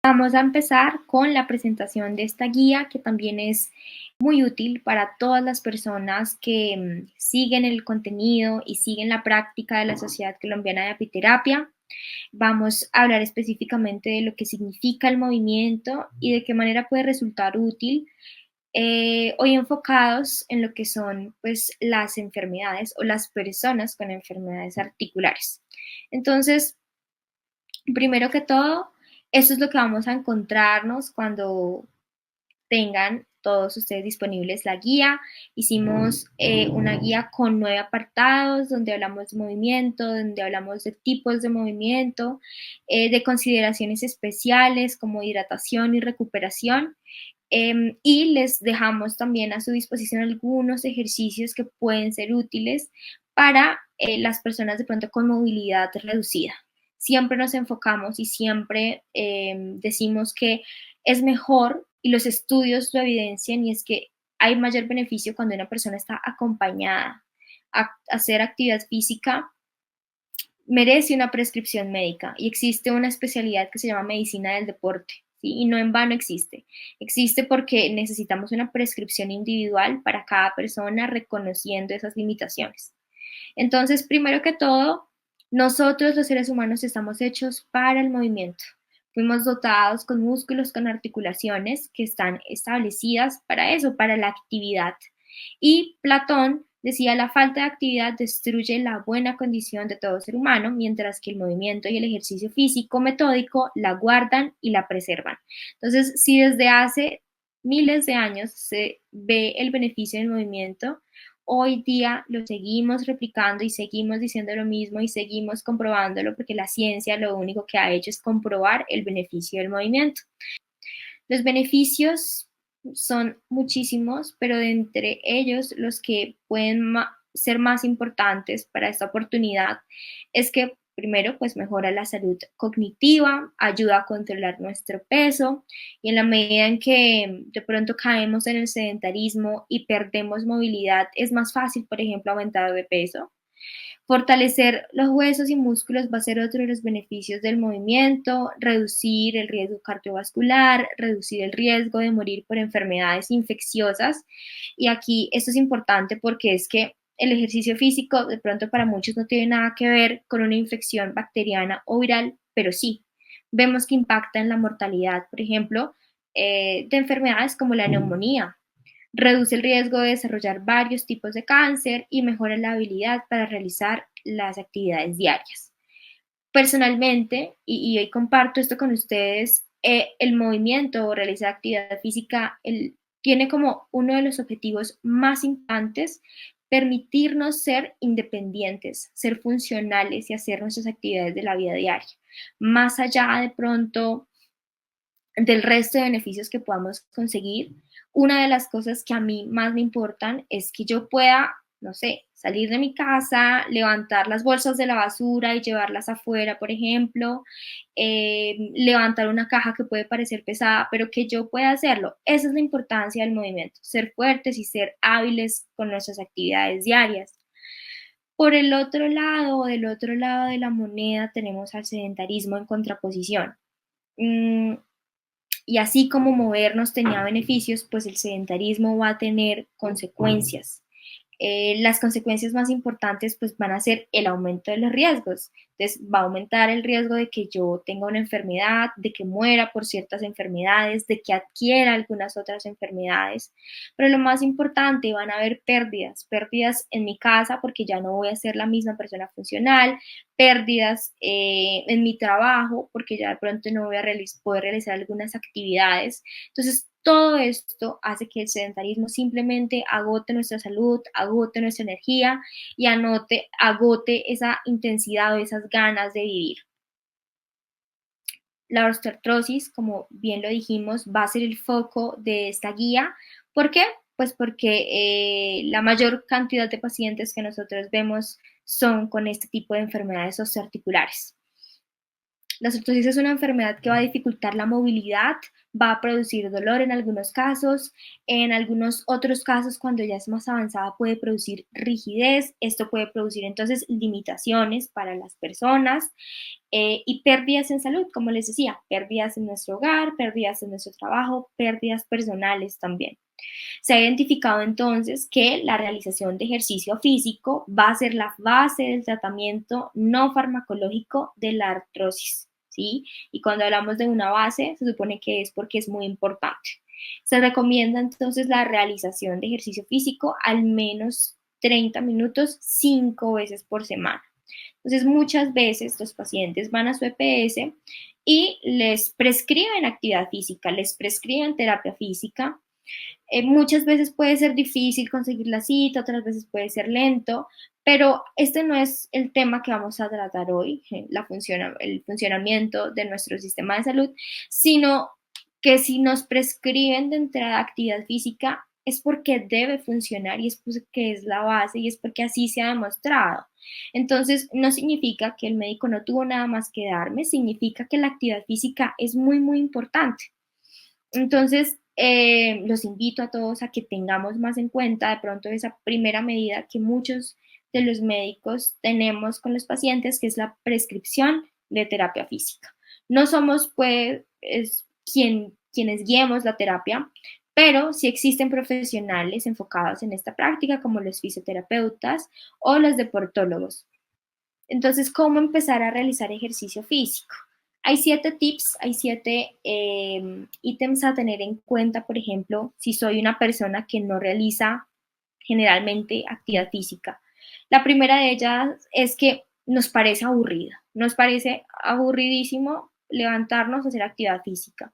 Vamos a empezar con la presentación de esta guía que también es muy útil para todas las personas que siguen el contenido y siguen la práctica de la Sociedad Colombiana de Apiterapia. Vamos a hablar específicamente de lo que significa el movimiento y de qué manera puede resultar útil, hoy enfocados en lo que son pues, las enfermedades o las personas con enfermedades articulares. Entonces, primero que todo, esto es lo que vamos a encontrarnos cuando tengan todos ustedes disponibles la guía. Hicimos una guía con 9 apartados donde hablamos de movimiento, donde hablamos de tipos de movimiento, de consideraciones especiales como hidratación y recuperación. Y les dejamos también a su disposición algunos ejercicios que pueden ser útiles para las personas de pronto con movilidad reducida. Siempre nos enfocamos y siempre decimos que es mejor, y los estudios lo evidencian, y es que hay mayor beneficio cuando una persona está acompañada a hacer actividad física. Merece una prescripción médica y existe una especialidad que se llama medicina del deporte, ¿sí? Y no en vano existe. Existe porque necesitamos una prescripción individual para cada persona reconociendo esas limitaciones. Entonces, primero que todo, nosotros los seres humanos estamos hechos para el movimiento. Fuimos dotados con músculos, con articulaciones que están establecidas para eso, para la actividad. Y Platón decía, la falta de actividad destruye la buena condición de todo ser humano, mientras que el movimiento y el ejercicio físico metódico la guardan y la preservan. Entonces, si desde hace miles de años se ve el beneficio del movimiento, hoy día lo seguimos replicando y seguimos diciendo lo mismo y seguimos comprobándolo porque la ciencia lo único que ha hecho es comprobar el beneficio del movimiento. Los beneficios son muchísimos, pero de entre ellos los que pueden ser más importantes para esta oportunidad es que primero, pues mejora la salud cognitiva, ayuda a controlar nuestro peso y en la medida en que de pronto caemos en el sedentarismo y perdemos movilidad, es más fácil, por ejemplo, aumentar de peso. Fortalecer los huesos y músculos va a ser otro de los beneficios del movimiento, reducir el riesgo cardiovascular, reducir el riesgo de morir por enfermedades infecciosas. Y aquí esto es importante porque es que el ejercicio físico de pronto para muchos no tiene nada que ver con una infección bacteriana o viral, pero sí, vemos que impacta en la mortalidad, por ejemplo, de enfermedades como la neumonía. Reduce el riesgo de desarrollar varios tipos de cáncer y mejora la habilidad para realizar las actividades diarias. Personalmente, y hoy comparto esto con ustedes, el movimiento o realizar actividad física tiene como uno de los objetivos más importantes permitirnos ser independientes, ser funcionales y hacer nuestras actividades de la vida diaria, más allá de pronto del resto de beneficios que podamos conseguir. Una de las cosas que a mí más me importan es que yo pueda, no sé, salir de mi casa, levantar las bolsas de la basura y llevarlas afuera, por ejemplo, levantar una caja que puede parecer pesada, pero que yo pueda hacerlo. Esa es la importancia del movimiento, ser fuertes y ser hábiles con nuestras actividades diarias. Por el otro lado, del otro lado de la moneda, tenemos al sedentarismo en contraposición. Y así como movernos tenía beneficios, pues el sedentarismo va a tener consecuencias. Las consecuencias más importantes pues van a ser el aumento de los riesgos. Entonces va a aumentar el riesgo de que yo tenga una enfermedad, de que muera por ciertas enfermedades, de que adquiera algunas otras enfermedades. Pero lo más importante, van a haber pérdidas, pérdidas en mi casa porque ya no voy a ser la misma persona funcional, pérdidas en mi trabajo porque ya de pronto no voy a poder realizar algunas actividades. Entonces, todo esto hace que el sedentarismo simplemente agote nuestra salud, agote nuestra energía y agote esa intensidad o esas ganas de vivir. La osteoartrosis, como bien lo dijimos, va a ser el foco de esta guía. ¿Por qué? Pues porque la mayor cantidad de pacientes que nosotros vemos son con este tipo de enfermedades osteoarticulares. La artrosis es una enfermedad que va a dificultar la movilidad, va a producir dolor en algunos casos, en algunos otros casos, cuando ya es más avanzada, puede producir rigidez. Esto puede producir entonces limitaciones para las personas y pérdidas en salud, como les decía, pérdidas en nuestro hogar, pérdidas en nuestro trabajo, pérdidas personales también. Se ha identificado entonces que la realización de ejercicio físico va a ser la base del tratamiento no farmacológico de la artrosis, ¿sí? Y cuando hablamos de una base, se supone que es porque es muy importante. Se recomienda entonces la realización de ejercicio físico al menos 30 minutos 5 veces por semana. Entonces, muchas veces los pacientes van a su EPS y les prescriben actividad física, les prescriben terapia física. Muchas veces puede ser difícil conseguir la cita, otras veces puede ser lento, pero este no es el tema que vamos a tratar hoy, el funcionamiento de nuestro sistema de salud, sino que si nos prescriben de entrada actividad física es porque debe funcionar y es porque es la base y es porque así se ha demostrado. Entonces, no significa que el médico no tuvo nada más que darme, significa que la actividad física es muy, muy importante. Entonces, los invito a todos a que tengamos más en cuenta de pronto esa primera medida que muchos de los médicos tenemos con los pacientes, que es la prescripción de terapia física. No somos pues quienes guiemos la terapia, pero sí existen profesionales enfocados en esta práctica, como los fisioterapeutas o los deportólogos. Entonces, ¿cómo empezar a realizar ejercicio físico? Hay 7 tips, hay 7 ítems a tener en cuenta, por ejemplo, si soy una persona que no realiza generalmente actividad física. La primera de ellas es que nos parece aburrida, nos parece aburridísimo levantarnos a hacer actividad física.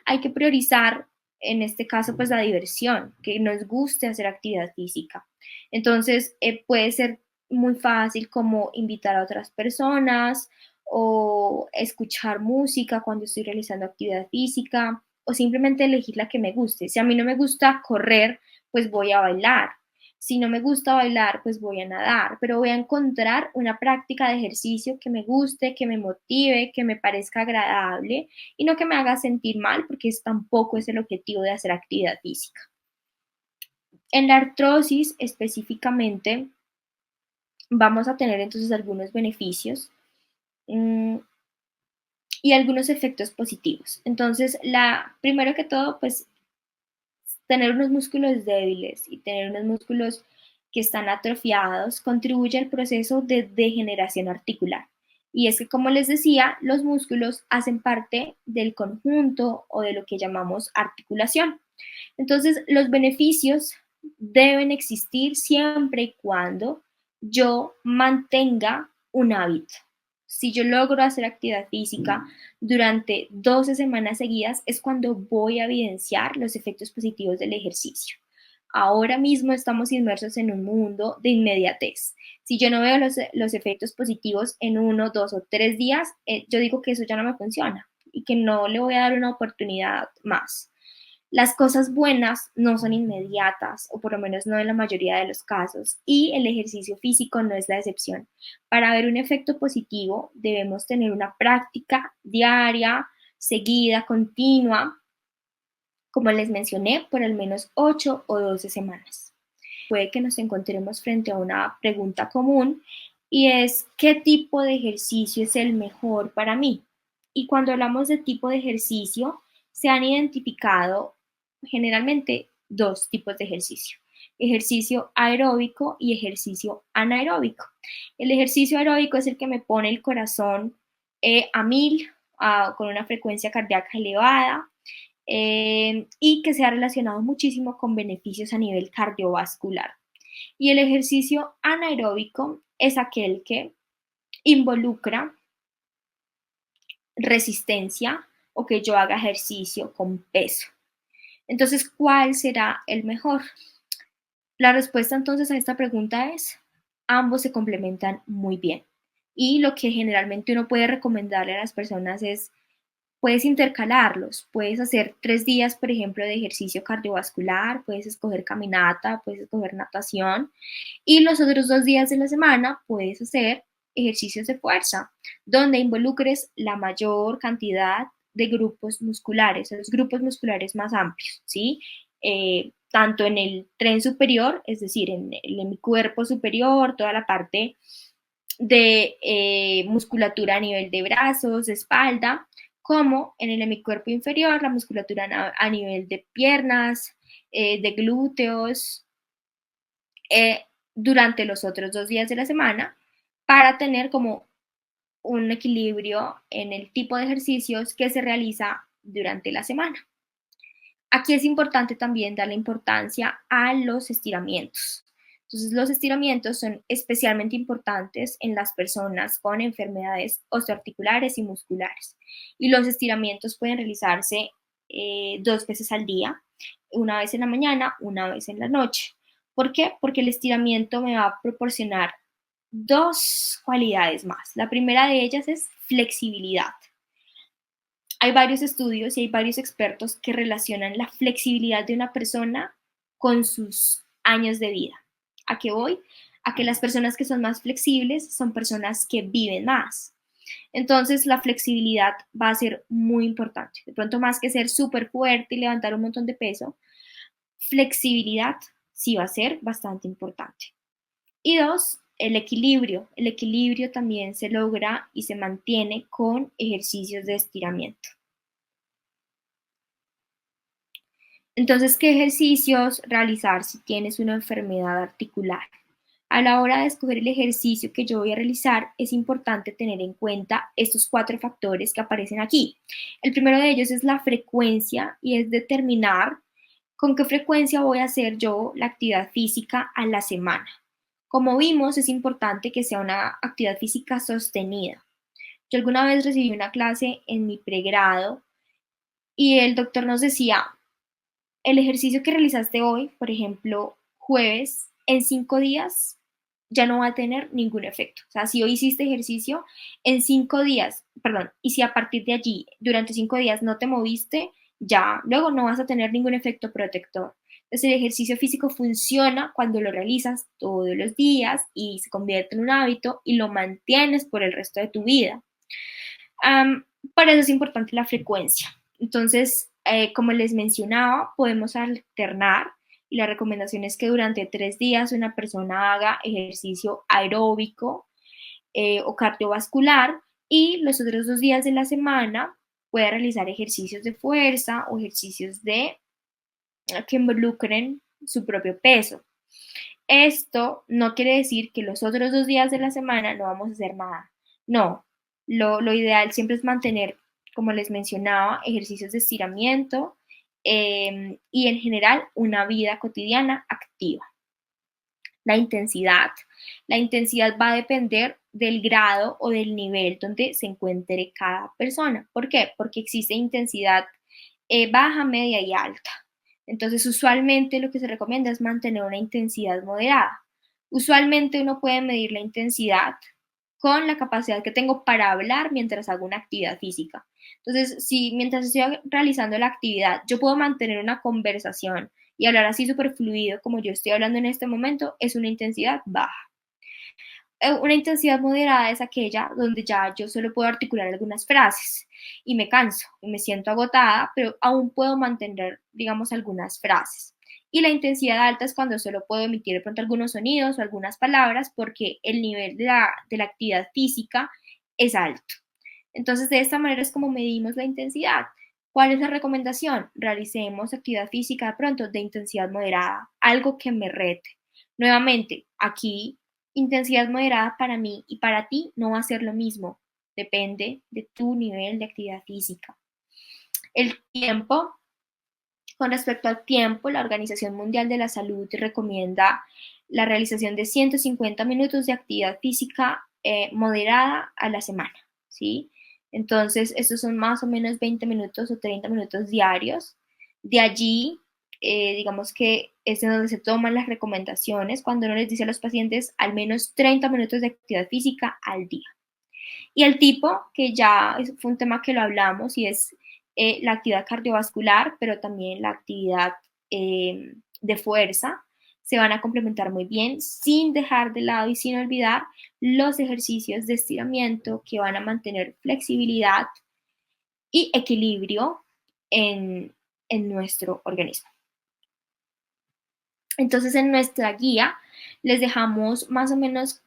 Hay que priorizar, en este caso, pues la diversión, que nos guste hacer actividad física. Entonces, puede ser muy fácil como invitar a otras personas o escuchar música cuando estoy realizando actividad física o simplemente elegir la que me guste. Si a mí no me gusta correr, pues voy a bailar. Si no me gusta bailar, pues voy a nadar, pero voy a encontrar una práctica de ejercicio que me guste, que me motive, que me parezca agradable y no que me haga sentir mal, porque tampoco es el objetivo de hacer actividad física. En la artrosis específicamente vamos a tener entonces algunos beneficios y algunos efectos positivos. Entonces, primero que todo, pues tener unos músculos débiles y tener unos músculos que están atrofiados contribuye al proceso de degeneración articular. Y es que, como les decía, los músculos hacen parte del conjunto o de lo que llamamos articulación. Entonces, los beneficios deben existir siempre y cuando yo mantenga un hábito. Si yo logro hacer actividad física durante 12 semanas seguidas, es cuando voy a evidenciar los efectos positivos del ejercicio. Ahora mismo estamos inmersos en un mundo de inmediatez. Si yo no veo los efectos positivos en 1, 2 o 3 días, yo digo que eso ya no me funciona y que no le voy a dar una oportunidad más. Las cosas buenas no son inmediatas, o por lo menos no en la mayoría de los casos, y el ejercicio físico no es la excepción. Para ver un efecto positivo, debemos tener una práctica diaria, seguida, continua, como les mencioné, por al menos 8 o 12 semanas. Puede que nos encontremos frente a una pregunta común y es, ¿qué tipo de ejercicio es el mejor para mí? Y cuando hablamos de tipo de ejercicio, se han identificado generalmente 2 tipos de ejercicio: ejercicio aeróbico y ejercicio anaeróbico. El ejercicio aeróbico es el que me pone el corazón a 1000, con una frecuencia cardíaca elevada, y que se ha relacionado muchísimo con beneficios a nivel cardiovascular. Y el ejercicio anaeróbico es aquel que involucra resistencia o que yo haga ejercicio con peso. Entonces, ¿cuál será el mejor? La respuesta entonces a esta pregunta es: ambos se complementan muy bien. Y lo que generalmente uno puede recomendarle a las personas es: puedes intercalarlos, puedes hacer 3 días, por ejemplo, de ejercicio cardiovascular, puedes escoger caminata, puedes escoger natación, y los otros 2 días de la semana puedes hacer ejercicios de fuerza, donde involucres la mayor cantidad de grupos musculares, los grupos musculares más amplios, ¿sí? Tanto en el tren superior, es decir, en el cuerpo superior, toda la parte de musculatura a nivel de brazos, espalda, como en el hemicuerpo inferior, la musculatura a nivel de piernas, de glúteos, durante los otros 2 días de la semana, para tener como un equilibrio en el tipo de ejercicios que se realiza durante la semana. Aquí es importante también darle importancia a los estiramientos. Entonces, los estiramientos son especialmente importantes en las personas con enfermedades osteoarticulares y musculares. Y los estiramientos pueden realizarse 2 veces al día, una vez en la mañana, una vez en la noche. ¿Por qué? Porque el estiramiento me va a proporcionar 2 cualidades más. La primera de ellas es flexibilidad. Hay varios estudios y hay varios expertos que relacionan la flexibilidad de una persona con sus años de vida. ¿A qué voy? A que las personas que son más flexibles son personas que viven más. Entonces, la flexibilidad va a ser muy importante. De pronto, más que ser súper fuerte y levantar un montón de peso, flexibilidad sí va a ser bastante importante. Y dos, el equilibrio. El equilibrio también se logra y se mantiene con ejercicios de estiramiento. Entonces, ¿qué ejercicios realizar si tienes una enfermedad articular? A la hora de escoger el ejercicio que yo voy a realizar, es importante tener en cuenta estos 4 factores que aparecen aquí. El primero de ellos es la frecuencia y es determinar con qué frecuencia voy a hacer yo la actividad física a la semana. Como vimos, es importante que sea una actividad física sostenida. Yo alguna vez recibí una clase en mi pregrado y el doctor nos decía, el ejercicio que realizaste hoy, por ejemplo, jueves, en 5 días ya no va a tener ningún efecto. O sea, si hoy hiciste ejercicio, en 5 días, perdón, y si a partir de allí, durante 5 días no te moviste, ya luego no vas a tener ningún efecto protector. Entonces, el ejercicio físico funciona cuando lo realizas todos los días y se convierte en un hábito y lo mantienes por el resto de tu vida. Para eso es importante la frecuencia. Entonces, como les mencionaba, podemos alternar y la recomendación es que durante 3 días una persona haga ejercicio aeróbico o cardiovascular y los otros 2 días de la semana pueda realizar ejercicios de fuerza o ejercicios que involucren su propio peso. Esto no quiere decir que los otros 2 días de la semana no vamos a hacer nada. No, lo ideal siempre es mantener, como les mencionaba, ejercicios de estiramiento y en general una vida cotidiana activa. La intensidad. La intensidad va a depender del grado o del nivel donde se encuentre cada persona. ¿Por qué? Porque existe intensidad baja, media y alta. Entonces, usualmente lo que se recomienda es mantener una intensidad moderada. Usualmente uno puede medir la intensidad con la capacidad que tengo para hablar mientras hago una actividad física. Entonces, si mientras estoy realizando la actividad yo puedo mantener una conversación y hablar así súper fluido como yo estoy hablando en este momento, es una intensidad baja. Una intensidad moderada es aquella donde ya yo solo puedo articular algunas frases y me canso y me siento agotada, pero aún puedo mantener, digamos, algunas frases. Y la intensidad alta es cuando solo puedo emitir de pronto algunos sonidos o algunas palabras porque el nivel de la actividad física es alto. Entonces, de esta manera es como medimos la intensidad. ¿Cuál es la recomendación? Realicemos actividad física de pronto de intensidad moderada, algo que me rete. Nuevamente, aquí intensidad moderada para mí y para ti no va a ser lo mismo. Depende de tu nivel de actividad física. El tiempo. Con respecto al tiempo, la Organización Mundial de la Salud recomienda la realización de 150 minutos de actividad física moderada a la semana, ¿sí? Entonces, estos son más o menos 20 minutos o 30 minutos diarios. De allí, digamos que es en donde se toman las recomendaciones cuando uno les dice a los pacientes al menos 30 minutos de actividad física al día. Y el tipo, que ya fue un tema que lo hablamos, y es la actividad cardiovascular, pero también la actividad de fuerza, se van a complementar muy bien sin dejar de lado y sin olvidar los ejercicios de estiramiento que van a mantener flexibilidad y equilibrio en nuestro organismo. Entonces, en nuestra guía les dejamos más o menos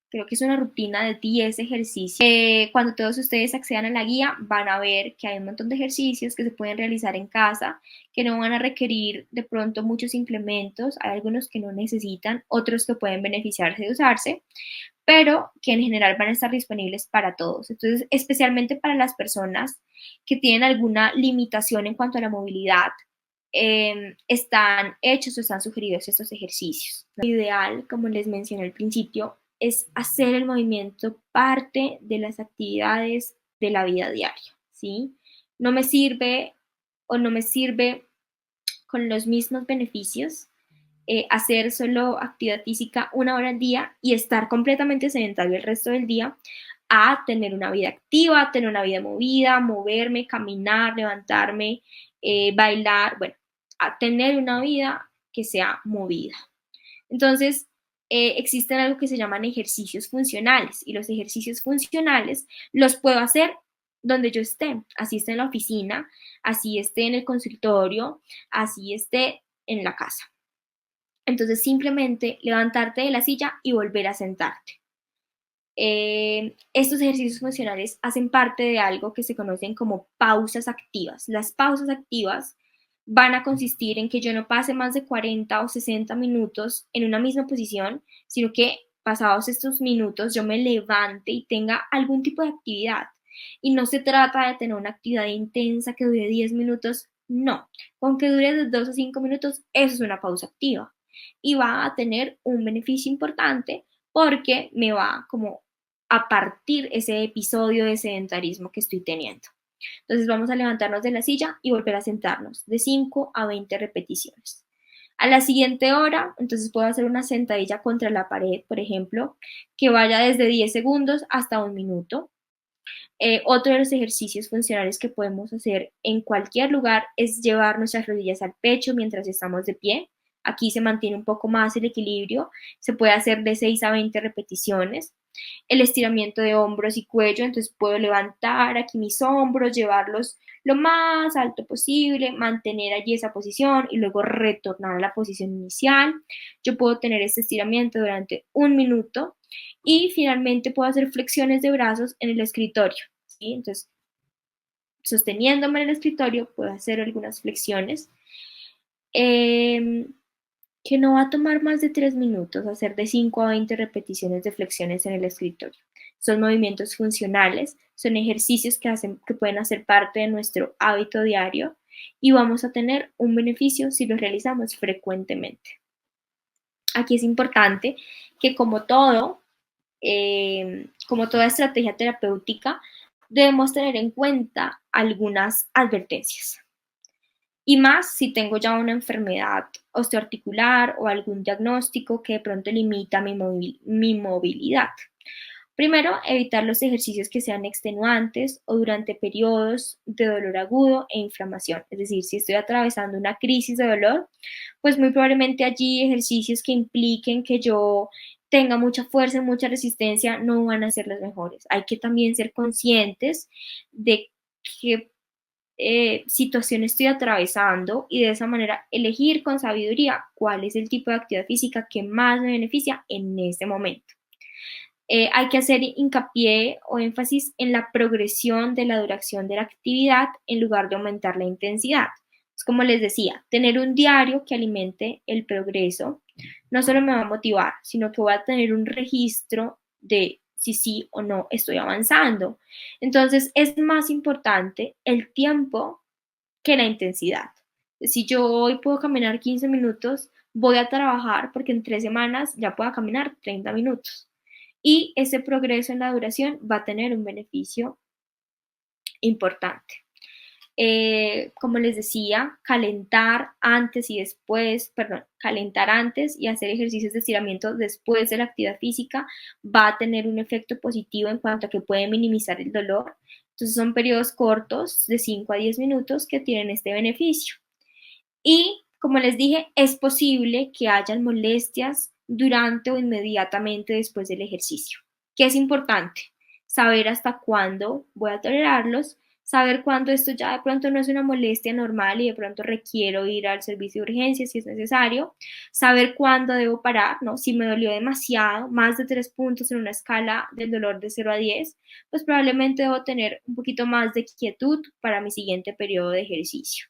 creo que es una rutina de 10 ejercicios. Cuando todos ustedes accedan a la guía, van a ver que hay un montón de ejercicios que se pueden realizar en casa, que no van a requerir de pronto muchos implementos. Hay algunos que no necesitan, otros que pueden beneficiarse de usarse, pero que en general van a estar disponibles para todos. Entonces, especialmente para las personas que tienen alguna limitación en cuanto a la movilidad, están hechos o están sugeridos estos ejercicios. Lo ideal, como les mencioné al principio, es hacer el movimiento parte de las actividades de la vida diaria, ¿sí? No me sirve o no me sirve con los mismos beneficios hacer solo actividad física 1 hora al día y estar completamente sedentario el resto del día, a tener una vida activa, tener una vida movida, moverme, caminar, levantarme, bailar, bueno, a tener una vida que sea movida. Entonces, existen algo que se llaman ejercicios funcionales, y los ejercicios funcionales los puedo hacer donde yo esté, así esté en la oficina, así esté en el consultorio, así esté en la casa. Entonces, simplemente levantarte de la silla y volver a sentarte. Estos ejercicios funcionales hacen parte de algo que se conocen como pausas activas. Las pausas activas van a consistir en que yo no pase más de 40 o 60 minutos en una misma posición, sino que pasados estos minutos yo me levante y tenga algún tipo de actividad. Y no se trata de tener una actividad intensa que dure 10 minutos, no. Con que dure de 2 a 5 minutos, eso es una pausa activa. Y va a tener un beneficio importante porque me va como a partir ese episodio de sedentarismo que estoy teniendo. Entonces vamos a levantarnos de la silla y volver a sentarnos de 5 a 20 repeticiones. A la siguiente hora, entonces puedo hacer una sentadilla contra la pared, por ejemplo, que vaya desde 10 segundos hasta 1 minuto. Otro de los ejercicios funcionales que podemos hacer en cualquier lugar es llevar nuestras rodillas al pecho mientras estamos de pie. Aquí se mantiene un poco más el equilibrio. Se puede hacer de 6 a 20 repeticiones. El estiramiento de hombros y cuello, entonces puedo levantar aquí mis hombros, llevarlos lo más alto posible, mantener allí esa posición y luego retornar a la posición inicial. Yo puedo tener este estiramiento durante 1 minuto y finalmente puedo hacer flexiones de brazos en el escritorio, ¿sí? Entonces, sosteniéndome en el escritorio, puedo hacer algunas flexiones. Que no va a tomar más de 3 minutos, hacer de 5 a 20 repeticiones de flexiones en el escritorio. Son movimientos funcionales, son ejercicios que pueden hacer parte de nuestro hábito diario y vamos a tener un beneficio si los realizamos frecuentemente. Aquí es importante que como toda estrategia terapéutica, debemos tener en cuenta algunas advertencias. Y más si tengo ya una enfermedad osteoarticular o algún diagnóstico que de pronto limita mi movilidad. Primero, evitar los ejercicios que sean extenuantes o durante periodos de dolor agudo e inflamación. Es decir, si estoy atravesando una crisis de dolor, pues muy probablemente allí ejercicios que impliquen que yo tenga mucha fuerza, mucha resistencia, no van a ser los mejores. Hay que también ser conscientes de qué situación estoy atravesando y de esa manera elegir con sabiduría cuál es el tipo de actividad física que más me beneficia en este momento. Hay que hacer hincapié o énfasis en la progresión de la duración de la actividad en lugar de aumentar la intensidad. Es como les decía, tener un diario que alimente el progreso no solo me va a motivar, sino que voy a tener un registro de si sí o no estoy avanzando. Entonces es más importante el tiempo que la intensidad. Si yo hoy puedo caminar 15 minutos, voy a trabajar porque en 3 semanas ya puedo caminar 30 minutos. Y ese progreso en la duración va a tener un beneficio importante. Como les decía, calentar antes y hacer ejercicios de estiramiento después de la actividad física va a tener un efecto positivo en cuanto a que puede minimizar el dolor. Entonces son periodos cortos de 5 a 10 minutos que tienen este beneficio. Y Como les dije, es posible que hayan molestias durante o inmediatamente después del ejercicio. ¿Qué es importante? Saber hasta cuándo voy a tolerarlos, saber cuándo esto ya de pronto no es una molestia normal y de pronto requiero ir al servicio de urgencias si es necesario, saber cuándo debo parar, ¿no? Si me dolió demasiado, más de 3 puntos en una escala del dolor de 0 a 10, pues probablemente debo tener un poquito más de quietud para mi siguiente periodo de ejercicio.